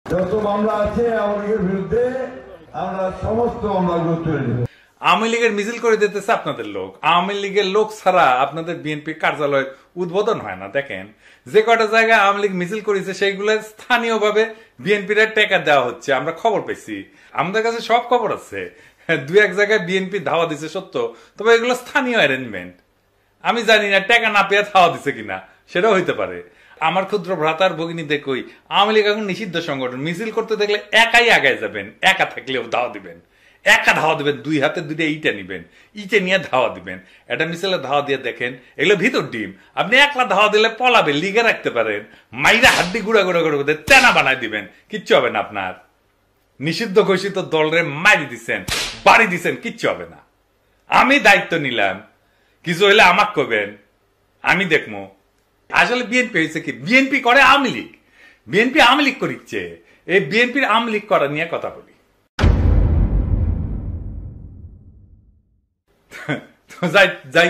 যত মামলা আছে আওয়ামী লীগের বিরুদ্ধে আমরা সমস্ত মামলাগুলো তুলে নেব। আওয়ামী লীগের মিছিল করে দিতেছে আপনাদের লোক। আওয়ামী লীগের লোক ছাড়া আপনাদের বিএনপি কার্যালয়ের উদ্বোধন হয় না। দেখেন যে কটা জায়গায় আওয়ামী লীগ মিছিল করেছে সেইগুলো স্থানীয়ভাবে বিএনপির টেকা দেওয়া হচ্ছে, আমরা খবর পেয়েছি, আমাদের কাছে সব খবর আছে। দু এক জায়গায় বিএনপি ধাওয়া দিচ্ছে সত্য, তবে এগুলো স্থানীয় অ্যারেঞ্জমেন্ট। আমি জানি না টাকা না পেয়ে ধাওয়া দিচ্ছে কিনা, সেটাও হইতে পারে। আমার ক্ষুদ্র ভ্রাতার ভগিনী দেখই আওয়ামী লীগ এখন নিষিদ্ধ সংগঠন, মিছিল করতে দেখলে একাই আগায় যাবেন, একা থাকলেও ধাওয়া দিবেন, একা ধাওয়া দিবেন, দুই হাতে দুইটা ইটা নিবেন, ইটে নিয়ে ধাওয়া দিবেন। এটা মিছিলে ধাওয়া দিয়ে দেখেন, এগুলো ভিতর ডিম। আপনি একলা ধাওয়া দিলে পলাবে, লিগে রাখতে পারেন, মাইরা হাড্ডি গুড়া গুড়া করে তেনা বানাই দিবেন, কিচ্ছু হবে না আপনার। নিষিদ্ধ ঘোষিত দলরে মারি দিচ্ছেন, বাড়ি দিচ্ছেন, কিচ্ছু হবে না। আমি দায়িত্ব নিলাম, কিছু হইলে আমাকে কবেন, আমি দেখবো। আসলে বিএনপি হয়েছে কি, বিএনপি করে আওয়ামী লীগ, বিএনপি আওয়ামী লীগ করিচ্ছে। এই বিএনপির আওয়ামী লীগ করা নিয়ে কথা বলি। যাই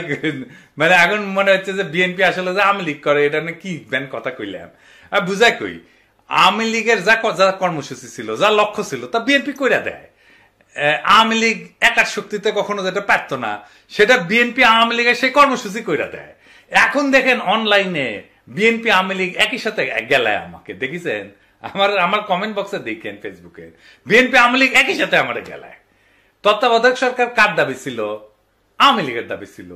মানে এখন মনে হচ্ছে যে বিএনপি আসলে যে আওয়ামী লীগ করে, এটা কি ব্যান কথা কইলাম বুঝাই কই। আওয়ামী লীগের যা কর্মসূচি ছিল, যা লক্ষ্য ছিল, তা বিএনপি কইরা দেয়। আওয়ামী লীগ একার শক্তিতে কখনো যেটা পারত না, সেটা বিএনপি আওয়ামী লীগের সেই কর্মসূচি কইরা দেয়। এখন দেখেন অনলাইনে বিএনপি আওয়ামী লীগ একই সাথে গেলায়, আমাকে দেখেছেন, আমার কমেন্ট বক্সে দেখেন ফেসবুকে, বিএনপি আওয়ামী লীগ একই সাথে আমার গেলায়। তত্ত্বাবধায়ক সরকার কার দাবি ছিল? আওয়ামী লীগের দাবি ছিল।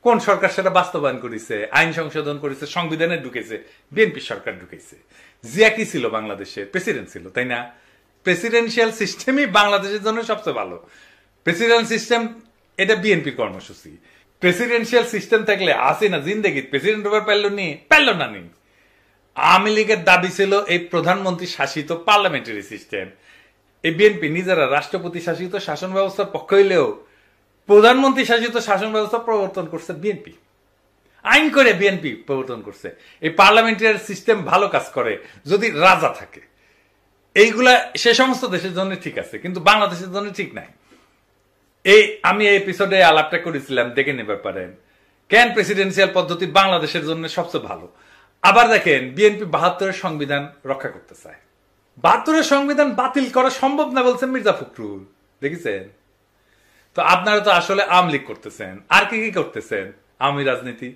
কোন সরকার সেটা বাস্তবায়ন করেছে? আইন সংশোধন করেছে, সংবিধানে ঢুকেছে, বিএনপি সরকার ঢুকেছে। জিয়া কি ছিল বাংলাদেশে? প্রেসিডেন্ট ছিল, তাই না? প্রেসিডেন্সিয়াল সিস্টেমই বাংলাদেশের জন্য সবচেয়ে ভালো। প্রেসিডেন্ট সিস্টেম এটা বিএনপির কর্মসূচি। প্রেসিডেন্সিয়াল সিস্টেম থাকলে আসে না জিন্দেগি, প্রেসিডেন্ট হবার পারল না নি। আওয়ামী লীগের দাবি ছিল এই প্রধানমন্ত্রী শাসিত পার্লামেন্টারি সিস্টেম। এই বিএনপি নিজেরা রাষ্ট্রপতি শাসিত শাসন ব্যবস্থার পক্ষ হইলেও প্রধানমন্ত্রী শাসিত শাসন ব্যবস্থা প্রবর্তন করছে বিএনপি, আইন করে বিএনপি প্রবর্তন করছে। এই পার্লামেন্টারি সিস্টেম ভালো কাজ করে যদি রাজা থাকে। এইগুলা সে সমস্ত দেশের জন্য ঠিক আছে, কিন্তু বাংলাদেশের জন্য ঠিক নাই। আমি এই এপিসোডে আলাপটা করেছিলাম, দেখে নেবার পারেন কেন প্রেসিডেন্সিয়াল পদ্ধতি বাংলাদেশের জন্য সবচেয়ে ভালো। আবার দেখেন বিএনপি ৭২-এর সংবিধান রক্ষা করতে চায়। ৭২-এর সংবিধান বাতিল করা সম্ভব না বলছেন মির্জা ফখরুল, দেখেছেন? তো আপনারা তো আসলে আওয়ামী লীগ করতেছেন, আর কি কি করতেছেন আওয়ামী রাজনীতি।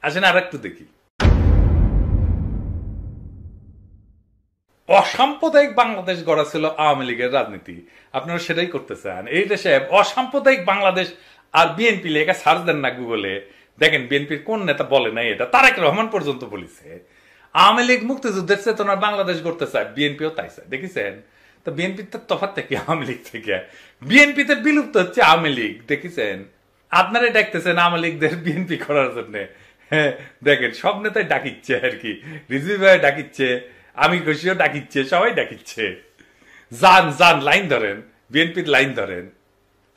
আসেন আর একটু দেখি। অসাম্প্রদায়িক বাংলাদেশ গড়া ছিল আওয়ামী লীগের রাজনীতি, আপনারা সেটাই করতে চান। এই দেশে অসাম্প্রদায়িক বাংলাদেশ আর বিএনপি লেখা সার্চ দেন না গুগলে, দেখেন বিএনপির কোন নেতা বলে নাই এটা। তারেক রহমান পর্যন্ত বলেছে আওয়ামী লীগ মুক্তিযুদ্ধের চেতনার বাংলাদেশ গড়তে চায়, বিএনপিও তাই চায়, দেখেছেন? তো বিএনপির তো তফাৎ থেকে আওয়ামী লীগ থেকে, বিএনপিতে বিলুপ্ত হচ্ছে আওয়ামী লীগ, দেখেছেন? আপনারাই ডাকতেছেন আওয়ামী লীগদের বিএনপি করার জন্য। হ্যাঁ দেখেন সব নেতাই ডাকিচ্ছে আর কি, রিজভি ভাই ডাকিচ্ছে, আমি খুশিও ডাকিচ্ছে, সবাই ডাকিচ্ছে। যান যান লাইন ধরেন, বিএনপির লাইন ধরেন।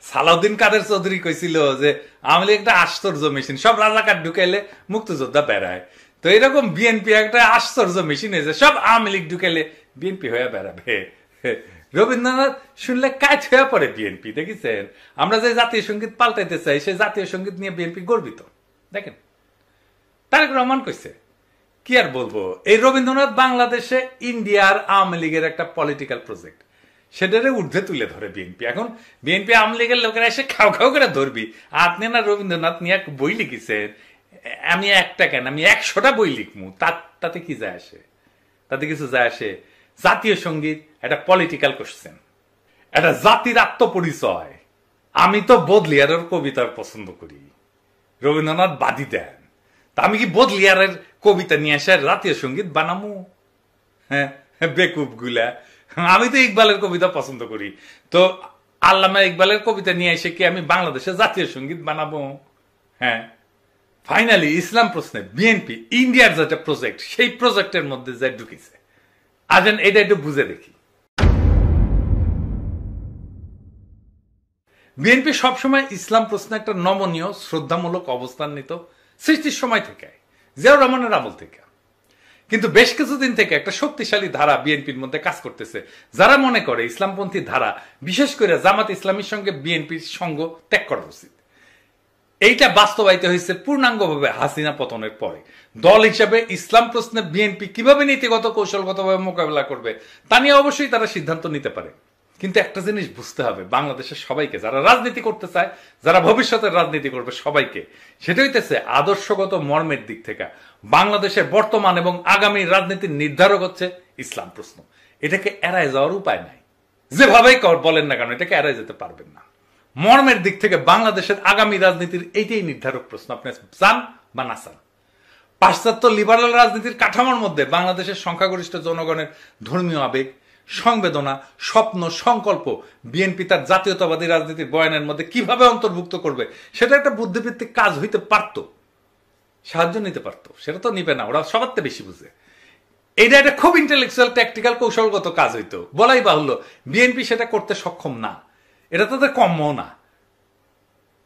সালাউদ্দিন কাদের চৌধুরী কইছিল যে আওয়ামী লীগ একটা আশ্চর্য মেশিন, সব রাজাকার ঢুকাইলে মুক্তিযোদ্ধা বেড়ায়। তো এরকম বিএনপি একটা আশ্চর্য মেশিন হয়েছে, সব আওয়ামী লীগ ঢুকাইলে বিএনপি হয়ে বেড়াবে। রবীন্দ্রনাথ শুনলে কাজ হয়ে পড়ে বিএনপি, দেখেছেন? আমরা যে জাতীয় সঙ্গীত পাল্টাইতে চাই, সেই জাতীয় সঙ্গীত নিয়ে বিএনপি গর্বিত। দেখেন তারেক রহমান কইছে, কি আর বলবো, এই রবীন্দ্রনাথ বাংলাদেশে ইন্ডিয়ার আওয়ামী লীগের একটা পলিটিক্যাল প্রজেক্ট, সেটারে ঊর্ধ্বে তুলে ধরে বিএনপি। এখন বিএনপি আওয়ামী লীগের লোকেরা এসে খাও খাও করে ধরবি, আপনি না রবীন্দ্রনাথ নিয়ে বই লিখেছেন, আমি একটা কেন, আমি ১০০টা বই লিখমু, তাতে কি যায় আসে? তাতে কিছু যায় আসে? জাতীয় সঙ্গীত একটা পলিটিক্যাল কোশ্চেন, একটা জাতির আত্মপরিচয়। আমি তো বদলিয়ারের কবিতা পছন্দ করি, রবীন্দ্রনাথ বাদী দেন, তা আমি কি বদলিয়ারের কবিতা নিয়ে এসে জাতীয় সঙ্গীত বানামু? হ্যাঁ বেকুব গুলা। আমি তো ইকবালের কবিতা পছন্দ করি, তো আল্লামা ইকবালের কবিতা নিয়ে এসে কি আমি বাংলাদেশে জাতীয় সঙ্গীত বানাবো? হ্যাঁ ফাইনালি ইসলাম প্রশ্নে বিএনপি ইন্ডিয়ার যেটা প্রজেক্ট, সেই প্রজেক্টের মধ্যে যা ঢুকেছে। আসেন এটা একটু বুঝে দেখি। বিএনপি সবসময় ইসলাম প্রশ্নে একটা নমনীয় শ্রদ্ধামূলক অবস্থান নিত সৃষ্টির সময় থেকে, জিয়াউর রহমানের আমল থেকে। কিন্তু বেশ কিছুদিন থেকে একটা শক্তিশালী ধারা বিএনপির মধ্যে কাজ করতেছে, যারা মনে করে ইসলামপন্থী ধারা, বিশেষ করে জামাত ইসলামীর সঙ্গে বিএনপির সঙ্গ ত্যাগ করা উচিত। এইটা বাস্তবায়িত হয়েছে পূর্ণাঙ্গভাবে হাসিনা পতনের পরে। দল হিসাবে ইসলাম প্রশ্নে বিএনপি কিভাবে নীতিগত কৌশলগতভাবে মোকাবেলা করবে তা নিয়ে অবশ্যই তারা সিদ্ধান্ত নিতে পারে। কিন্তু একটা জিনিস বুঝতে হবে বাংলাদেশের সবাইকে, যারা রাজনীতি করতে চায়, যারা ভবিষ্যতের রাজনীতি করবে সবাইকে, সেটা হইতেছে আদর্শগত মর্মের দিক থেকে বাংলাদেশের বর্তমান এবং আগামী রাজনীতির নির্ধারক হচ্ছে ইসলাম প্রশ্ন। এটাকে এড়ায় যাওয়ার উপায় নাই। যেভাবেই বলেন না কেন এটাকে এড়ায় যেতে পারবেন না। মর্মের দিক থেকে বাংলাদেশের আগামী রাজনীতির এইটাই নির্ধারক প্রশ্ন, আপনি চান বা না চান। পাশ্চাত্য লিবারাল রাজনীতির কাঠামোর মধ্যে বাংলাদেশের সংখ্যাগরিষ্ঠ জনগণের ধর্মীয় আবেগ, সংবেদনা, স্বপ্ন, সংকল্প বিএনপি তার জাতীয়তাবাদী রাজনীতির বয়ানের মধ্যে কিভাবে অন্তর্ভুক্ত করবে সেটা একটা বুদ্ধিভিত্তিক কাজ হইতে পারত, সাহায্য নিতে পারত। সেটা তো নিবে না, ওরা সবার থেকে বেশি বুঝে। এটা একটা খুব ইন্টেলেকচুয়াল ট্যাকটিক্যাল কৌশলগত কাজ হইতো, বলাই বাহুল্য। বিএনপি সেটা করতে সক্ষম না, এটা তাদের কম্য না।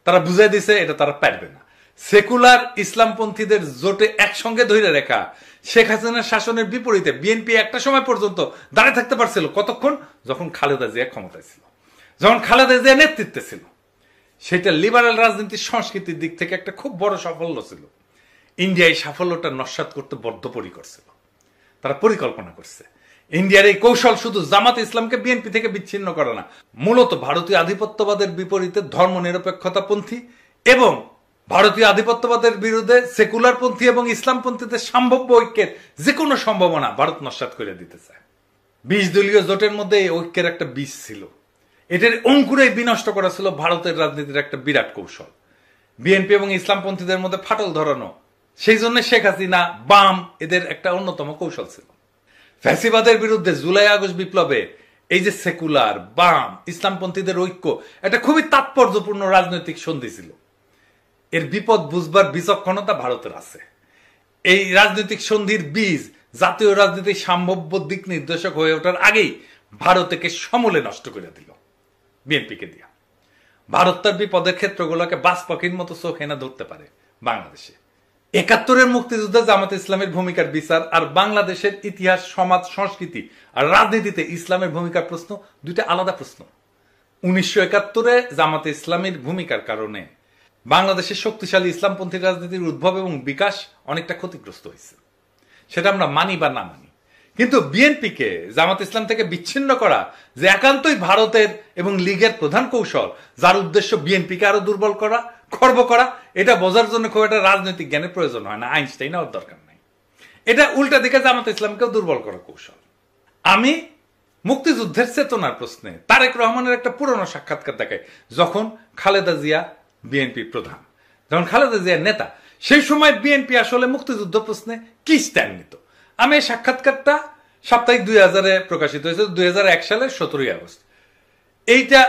তারা বুঝাই দিছে এটা তারা পারবে না। সেকুলার ইসলামপন্থীদের জোটে একসঙ্গে ধরে রেখা শেখ হাসিনার শাসনের বিপরীতে বিএনপি একটা সময় পর্যন্ত দাঁড়িয়ে থাকতে পারছিল। কতক্ষণ? যখন খালেদা জিয়া ক্ষমতায় ছিল, যখন খালেদা জিয়া নেতৃত্বে ছিল। সেটা লিবারাল রাজনীতির সংস্কৃতির দিক থেকে একটা খুব বড় সাফল্য ছিল। ইন্ডিয়া এই সাফল্যটা নস্যাৎ করতে বদ্ধপরিকর ছিল, তারা পরিকল্পনা করছে। ইন্ডিয়ার এই কৌশল শুধু জামাত ইসলামকে বিএনপি থেকে বিচ্ছিন্ন করে না, মূলত ভারতীয় আধিপত্যবাদের বিপরীতে ধর্মনিরপেক্ষতাপন্থী এবং ভারতীয় আধিপত্যবাদের বিরুদ্ধে সেকুলারপন্থী এবং ইসলামপন্থীদের সম্ভাব্য ঐক্যের যে কোনো সম্ভাবনা ভারত নস্যাৎ করে দিতে চায়। 20 দলীয় জোটের মধ্যে এই ঐক্যের একটা বীজ ছিল, এটার অঙ্কুরে বিনষ্ট করা ছিল ভারতের রাজনীতির একটা বিরাট কৌশল। বিএনপি এবং ইসলামপন্থীদের মধ্যে ফাটল ধরানো, সেই জন্য শেখ হাসিনা, বাম এদের একটা অন্যতম কৌশল ছিল। ফ্যাসিবাদের বিরুদ্ধে জুলাই আগস্ট বিপ্লবে এই যে সেকুলার, বাম, ইসলামপন্থীদের ঐক্য একটা খুবই তাৎপর্যপূর্ণ রাজনৈতিক সন্ধি ছিল। এর বিপদ বুঝবার বিচক্ষণতা ভারতের আছে। এই রাজনৈতিক সন্ধির বীজ জাতীয় রাজনীতির সম্ভাব্য দিক নির্দেশক হয়ে ওঠার আগেই ভারতকে সমূলে নষ্ট করে দিল বিএনপিকে দিয়া। ভারত তার বিপদের ক্ষেত্রগুলোকে বাস পাখির মতো চোখ এনে ধরতে পারে বাংলাদেশে। 71-এর মুক্তিযুদ্ধে জামাত ইসলামের ভূমিকার বিচার আর বাংলাদেশের ইতিহাস, সমাজ, সংস্কৃতি আর রাজনীতিতে ইসলামের ভূমিকার প্রশ্ন দুইটা আলাদা প্রশ্ন। 1971-এ জামাতে ইসলামের ভূমিকার কারণে বাংলাদেশের শক্তিশালী ইসলামপন্থী রাজনীতির উদ্ভব এবং বিকাশ অনেকটা ক্ষতিগ্রস্ত হয়েছে, সেটা আমরা মানি বা না মানি। কিন্তু বিএনপিকে জামাত ইসলাম থেকে বিচ্ছিন্ন করা যে একান্তই ভারতের এবং লীগের প্রধান কৌশল, যার উদ্দেশ্য বিএনপিকে আরো দুর্বল করা, খর্ব করা, এটা বোঝার জন্য খুব একটা রাজনৈতিক জ্ঞানের প্রয়োজন হয় না, আইনস্টাইন হওয়ার দরকার নাই। এটা উল্টা দিকে জামাত ইসলামকেও দুর্বল করা কৌশল। আমি মুক্তিযুদ্ধের চেতনার প্রশ্নে তারেক রহমানের একটা পুরনো সাক্ষাৎকার দেখাই, যখন খালেদা জিয়া বিএনপি প্রধান, যখন খালেদা জিয়ার নেতা, সেই সময় বিএনপি আসলে মুক্তিযুদ্ধ প্রশ্নে কি স্ট্যান্ড নিত। আমি এই সাক্ষাৎকারটা সাপ্তাহিক 2000-এ প্রকাশিত হয়েছে, 2001 সালের 17 আগস্ট। এইটা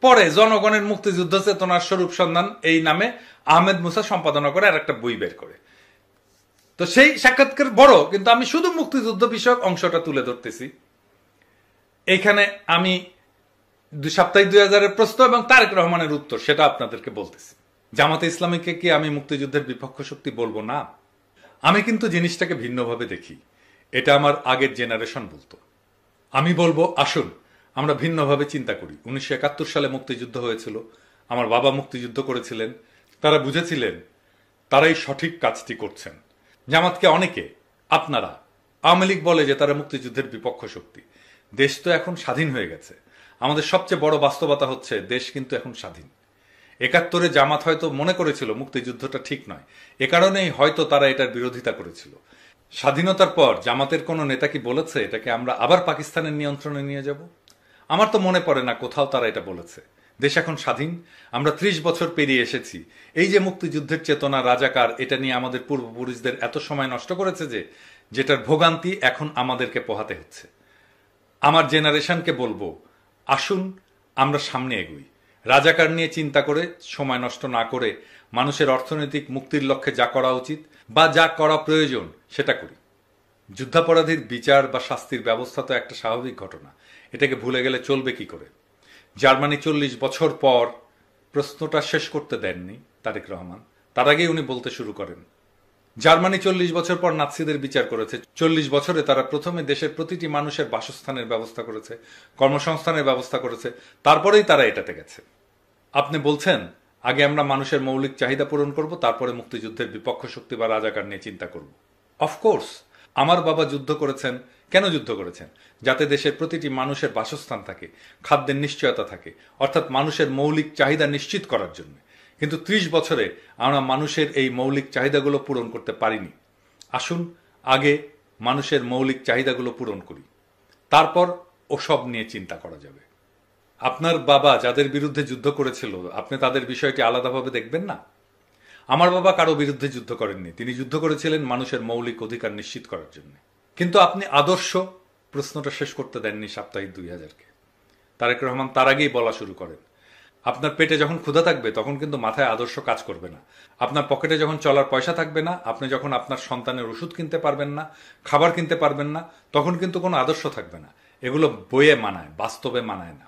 পরে জনগণের মুক্তিযুদ্ধ চেতনার স্বরূপ সন্ধান এই নামে আহমেদ মুসা সম্পাদনা করে আর একটা বই বের করে। তো সেই সাক্ষাৎকার বড়, কিন্তু আমি শুধু মুক্তিযুদ্ধ বিষয়ক অংশটা তুলে ধরতেছি। এইখানে আমি সাপ্তাহিক 2000-এর প্রশ্ন এবং তারেক রহমানের উত্তর সেটা আপনাদেরকে বলতেছি। জামাতে ইসলামীকে কি আমি মুক্তিযুদ্ধের বিপক্ষ শক্তি বলবো না? আমি কিন্তু জিনিসটাকে ভিন্নভাবে দেখি, এটা আমার আগের জেনারেশন বলতো। আমি বলবো আসুন আমরা ভিন্নভাবে চিন্তা করি। 1971 সালে মুক্তিযুদ্ধ হয়েছিল, আমার বাবা মুক্তিযুদ্ধ করেছিলেন, তারা বুঝেছিলেন তারাই সঠিক কাজটি করছেন। জামাতকে অনেকে, আপনারা, আওয়ামী লীগ বলে যে তারা মুক্তিযুদ্ধের বিপক্ষ শক্তি। দেশ তো এখন স্বাধীন হয়ে গেছে। আমাদের সবচেয়ে বড় বাস্তবতা হচ্ছে দেশ কিন্তু এখন স্বাধীন। 71-এ জামাত হয়তো মনে করেছিল মুক্তিযুদ্ধটা ঠিক নয়, এ কারণেই হয়তো তারা এটার বিরোধিতা করেছিল। স্বাধীনতার পর জামাতের কোনো নেতা কি বলেছে এটাকে আমরা আবার পাকিস্তানের নিয়ন্ত্রণে নিয়ে যাব? আমার তো মনে পড়ে না কোথাও তারা এটা বলেছে। দেশ এখন স্বাধীন, আমরা 30 বছর পেরিয়ে এসেছি। এই যে মুক্তিযুদ্ধের চেতনা, রাজাকার, এটা নিয়ে আমাদের পূর্বপুরুষদের এত সময় নষ্ট করেছে যেটার ভোগান্তি এখন আমাদেরকে পোহাতে হচ্ছে। আমার জেনারেশনকে বলবো আসুন আমরা সামনে এগোই, রাজাকার নিয়ে চিন্তা করে সময় নষ্ট না করে মানুষের অর্থনৈতিক মুক্তির লক্ষ্যে যা করা উচিত বা যা করা প্রয়োজন সেটা করি। যুদ্ধাপরাধীর বিচার বা শাস্তির ব্যবস্থা তো একটা স্বাভাবিক ঘটনা, এটাকে ভুলে গেলে চলবে কি করে? জার্মানি 40 বছর পর প্রশ্নটা শেষ করতে দেননি তারেক রহমান, তার আগেই উনি বলতে শুরু করেন। জার্মানি 40 বছর পর নাৎসিদের বিচার করেছে। 40 বছরে তারা প্রথমে দেশের প্রতিটি মানুষের বাসস্থানের ব্যবস্থা করেছে, কর্মসংস্থানের ব্যবস্থা করেছে, তারপরেই তারা এটাতে গেছে। আপনি বলছেন আগে আমরা মানুষের মৌলিক চাহিদা পূরণ করব, তারপরে মুক্তিযুদ্ধের বিপক্ষ শক্তি বা রাজাকার নিয়ে চিন্তা করব। অফকোর্স আমার বাবা যুদ্ধ করেছেন। কেন যুদ্ধ করেছেন? যাতে দেশের প্রতিটি মানুষের বাসস্থান থাকে, খাদ্যের নিশ্চয়তা থাকে, অর্থাৎ মানুষের মৌলিক চাহিদা নিশ্চিত করার জন্য। কিন্তু 30 বছরে আমরা মানুষের এই মৌলিক চাহিদাগুলো পূরণ করতে পারিনি। আসুন আগে মানুষের মৌলিক চাহিদাগুলো পূরণ করি, তারপর ওসব নিয়ে চিন্তা করা যাবে। আপনার বাবা যাদের বিরুদ্ধে যুদ্ধ করেছিল, আপনি তাদের বিষয়টি আলাদাভাবে দেখবেন না? আমার বাবা কারো বিরুদ্ধে যুদ্ধ করেননি, তিনি যুদ্ধ করেছিলেন মানুষের মৌলিক অধিকার নিশ্চিত করার জন্য। কিন্তু আপনি আদর্শ প্রশ্নটা শেষ করতে দেননি সাপ্তাহিক 2000-কে। তারেক রহমান তার আগেই বলা শুরু করেন, আপনার পেটে যখন ক্ষুধা থাকবে তখন কিন্তু মাথায় আদর্শ কাজ করবে না। আপনার পকেটে যখন চলার পয়সা থাকবে না, আপনি যখন আপনার সন্তানের ওষুধ কিনতে পারবেন না, খাবার কিনতে পারবেন না, তখন কিন্তু কোনো আদর্শ থাকবে না। এগুলো বইয়ে মানায়, বাস্তবে মানায় না।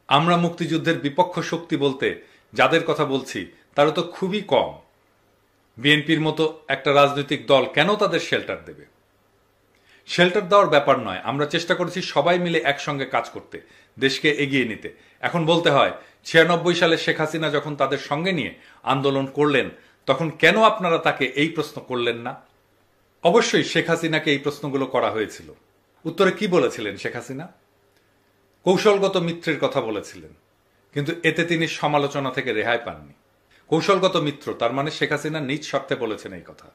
আমরা মুক্তিযুদ্ধের বিপক্ষ শক্তি বলতে যাদের কথা বলছি তারা তো খুবই কম। বিএনপির মতো একটা রাজনৈতিক দল কেন তাদের শেল্টার দেবে? শেল্টার দেওয়ার ব্যাপার নয়, আমরা চেষ্টা করেছি সবাই মিলে একসঙ্গে কাজ করতে, দেশকে এগিয়ে নিতে। এখন বলতে হয় 96 সালে শেখ হাসিনা যখন তাদের সঙ্গে নিয়ে আন্দোলন করলেন, তখন কেন আপনারা তাকে এই প্রশ্ন করলেন না? অবশ্যই শেখ হাসিনাকে এই প্রশ্নগুলো করা হয়েছিল। উত্তরে কি বলেছিলেন শেখ হাসিনা? কৌশলগত মিত্রের কথা বলেছিলেন, কিন্তু এতে তিনি সমালোচনা থেকে রেহাই পাননি। কৌশলগত মিত্র তার মানে শেখ হাসিনা নিজ স্বার্থে বলেছেন এই কথা।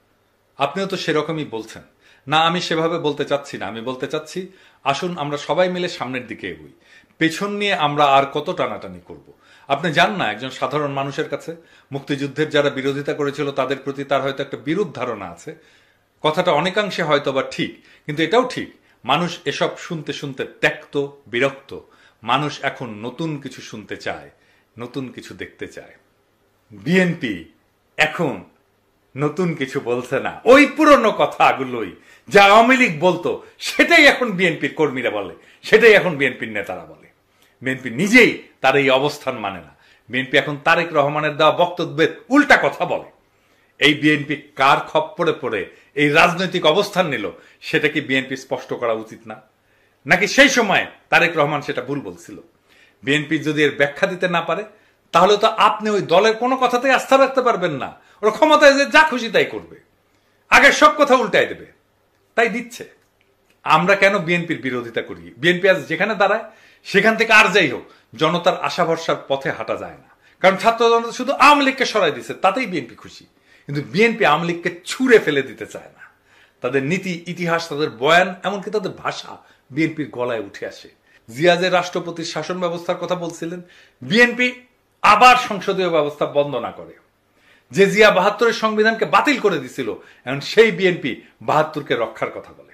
আপনিও তো সেরকমই বলছেন না। আমি সেভাবে বলতে চাচ্ছি না। আমি বলতে চাচ্ছি আসুন আমরা সবাই মিলে সামনের দিকে এগোই। পেছন নিয়ে আমরা আর কত টানাটানি করব? আপনি জান না, একজন সাধারণ মানুষের কাছে মুক্তিযুদ্ধের যারা বিরোধিতা করেছিল তাদের প্রতি তার হয়তো একটা বিরূপ ধারণা আছে। কথাটা অনেকাংশে হয়তো বা ঠিক, কিন্তু এটাও ঠিক মানুষ এসব শুনতে শুনতে ত্যক্ত, বিরক্ত। মানুষ এখন নতুন কিছু শুনতে চায়, নতুন কিছু দেখতে চায়। বিএনপি এখন নতুন কিছু বলছে না, ওই পুরনো কথাগুলোই যা আওয়ামী লীগ বলতো সেটাই এখন বিএনপির কর্মীরা বলে, সেটাই এখন বিএনপির নেতারা বলে। বিএনপি নিজেই তার এই অবস্থান মানে না। বিএনপি এখন তারেক রহমানের দেওয়া বক্তব্যের উল্টা কথা বলে। এই বিএনপি কার খপ্পরে পড়ে এই রাজনৈতিক অবস্থান নিল সেটা কি বিএনপি স্পষ্ট করা উচিত না? নাকি সেই সময় তারেক রহমান সেটা ভুল বলছিল? বিএনপি যদি এর ব্যাখ্যা দিতে না পারে তাহলে তো আপনি ওই দলের কোনো কথাতেই আস্থা রাখতে পারবেন না। ওরা ক্ষমতায় যে যা খুশি তাই করবে, আগের সব কথা উল্টাই দেবে। তাই দিচ্ছে। আমরা কেন বিএনপির বিরোধিতা করি? বিএনপি আজ যেখানে দাঁড়ায় সেখান থেকে আর যাই হোক জনতার আশা ভরসার পথে হাঁটা যায় না। কারণ ছাত্র জনতা শুধু আওয়ামী লীগকে সরাই দিচ্ছে, তাতেই বিএনপি খুশি। কিন্তু বিএনপি আওয়ামী লীগকে ছুঁড়ে ফেলে দিতে চায় না। তাদের নীতি, ইতিহাস, তাদের বয়ান, এমনকি তাদের ভাষা বিএনপির গলায় উঠে আসে। জিয়া যে রাষ্ট্রপতির শাসন ব্যবস্থার কথা বলছিলেন, বিএনপি আবার সংসদীয় ব্যবস্থা বন্ধ না করে। যে জিয়া 72-এর সংবিধানকে বাতিল করে দিছিল, এখন সেই বিএনপি 72-কে রক্ষার কথা বলে।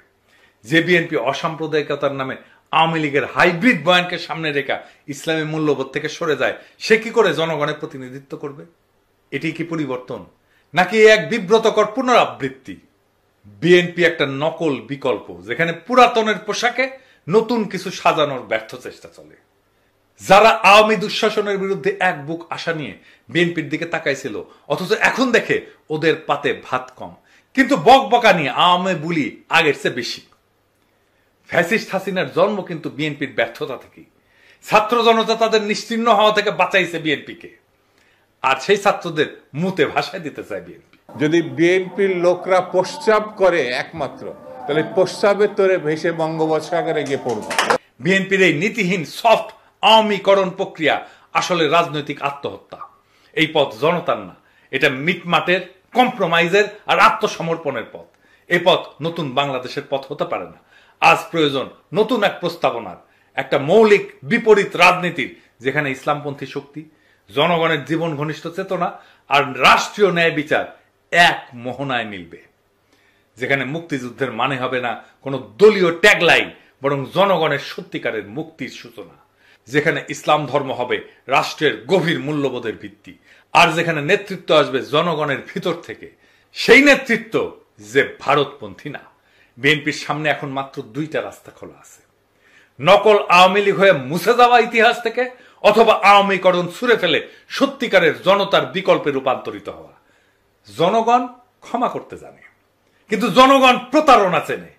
যে বিএনপি অসাম্প্রদায়িকতার নামে আওয়ামী লীগের হাইব্রিড বয়ানকে সামনে রেখা ইসলামী মূল্যবোধ থেকে সরে যায়, সে কি করে জনগণের প্রতিনিধিত্ব করবে? এটি কি পরিবর্তন, নাকি এক বিব্রতকর পুনরাবৃত্তি? বিএনপি একটা নকল বিকল্প, যেখানে পুরাতনের পোশাকে নতুন কিছু সাজানোর ব্যর্থ চেষ্টা চলে। যারা আওয়ামী দুঃশাসনের বিরুদ্ধে এক বুক আশা নিয়ে বিএনপির দিকে তাকাইছিল, অথচ এখন দেখে ওদের পাতে ভাত কম, কিন্তু বকবকা নিয়ে আওয়ামী বুলি আগের চেয়ে বেশি। ফ্যাসিস্ট হাসিনার জন্ম কিন্তু বিএনপির ব্যর্থতা থেকেই। ছাত্র জনতা তাদের নিশ্চিহ্ন হওয়া থেকে বাঁচাইছে বিএনপিকে, আর সেই ছাত্রদের মুতে ভাষায় দিতে চায় বিএনপি। যদি বিএনপির লোকরা প্রস্রাব করে একমাত্র, তাহলে প্রস্রাবের তোরে ভেসে বঙ্গোপসাগরে গিয়ে পড়ব। বিএনপির এই নীতিহীন সফট আওয়ামীকরণ প্রক্রিয়া আসলে রাজনৈতিক আত্মহত্যা। এই পথ জনতার না, এটা মিটমাটের, কম্প্রোমাইজের আর আত্মসমর্পণের পথ। এই পথ নতুন বাংলাদেশের পথ হতে পারে না। আজ প্রয়োজন নতুন এক প্রস্তাবনার, একটা মৌলিক বিপরীত রাজনীতির, যেখানে ইসলামপন্থী শক্তি, জনগণের জীবন ঘনিষ্ঠ চেতনা আর রাষ্ট্রীয় ন্যায় বিচার এক মোহনায় মিলবে। যেখানে মুক্তিযুদ্ধের মানে হবে না কোনো দলীয় ট্যাগলাইন, বরং জনগণের সত্যিকারের মুক্তির সূচনা। যেখানে ইসলাম ধর্ম হবে রাষ্ট্রের গভীর মূল্যবোধের ভিত্তি, আর যেখানে নেতৃত্ব আসবে জনগণের ভিতর থেকে, সেই নেতৃত্ব যে ভারতপন্থী না। বিএনপির সামনে এখন মাত্র 2টা রাস্তা খোলা আছে: নকল আওয়ামী লীগ হয়ে মুছে যাওয়া ইতিহাস থেকে, অথবা আওয়ামীকরণ ছুঁড়ে ফেলে সত্যিকারের জনতার বিকল্পে রূপান্তরিত হওয়া। জনগণ ক্ষমা করতে জানে, কিন্তু জনগণ প্রতারণা চেনে।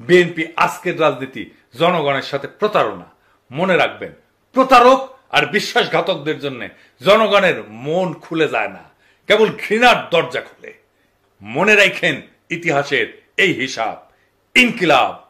বিএনপি আজকের রাজনীতি জনগণের সাথে প্রতারণা। মনে রাখবেন, প্রতারক আর বিশ্বাসঘাতকদের জন্য জনগণের মন খুলে যায় না, কেবল ঘৃণার দরজা খুলে। মনে রাখেন ইতিহাসের এই হিসাব। ইনকিলাব।